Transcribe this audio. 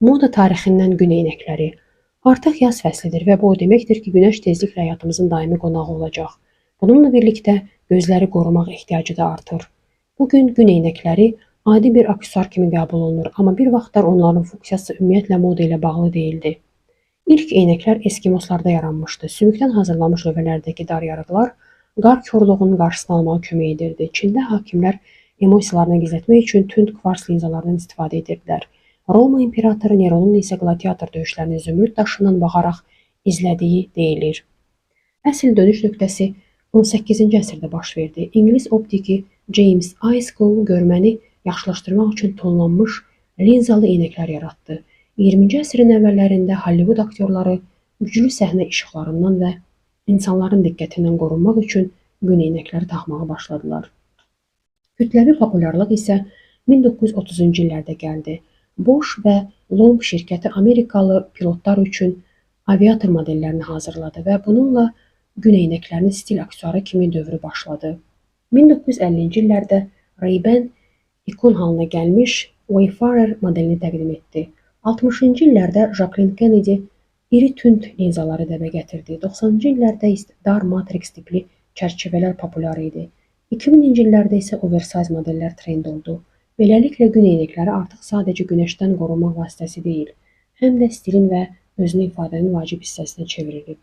Moda tarixindən gün eynəkləri. Artıq yaz fəslidir və bu o deməkdir ki, günəş tezliklə həyatımızın daimi qonağı olacaq. Bununla birlikdə gözləri qorumaq ehtiyacı da artır. Bugün gün eynəkləri adi bir aksesuar kimi qəbul olunur, amma bir vaxtlar onların funksiyası ümumiyyətlə moda ilə bağlı deyildi. İlk eynəklər Eskimoslarda yaranmışdı. Sümükdən hazırlanmış lövhələrdəki dar yarıqlar qar korluğunun qarşısını almağa kömək edirdi. Çində hakimlər emosiyalarını gizlətmək üçün tünd kvars linzalardan istifadə edirdilər. Roma imperatoru Neronun isə qladiator döyüşlərini zümrüd daşından baxaraq izlədiyi deyilir. Əsl dönüş nöqtəsi 18-ci əsrdə baş verdi. İngilis optiki James Ayscue görməni yaxşılaşdırmaq üçün tonlanmış linzalı eynəklər yaratdı. 20-ci əsrin əvvəllərində Hollywood aktyorları güclü səhnə işıqlarından və insanların diqqətindən qorunmaq üçün gün eynəkləri taxmağa başladılar. Kütləvi populyarlıq isə 1930-cu illərdə gəldi. Bosch və Loeb şirkəti Amerikalı pilotlar üçün aviator modellərini hazırladı və bununla gün eynəklərinin stil aksesuarı kimi dövrü başladı. 1950-ci illərdə Ray-Ban ikon halına gəlmiş Wayfarer modelini təqdim etdi. 60-cı illərdə Jacqueline Kennedy iri tünd linzaları dəbə gətirdi. 90-cı illərdə dar matrix tipli çərçivələr populyar idi. 2000-ci illərdə isə oversize modellər trend oldu. Beləliklə, gün eynəkləri artıq sadəcə günəşdən qorunmaq vasitəsi deyil, həm də stilin və özünü ifadənin vacib hissəsinə çevrilib.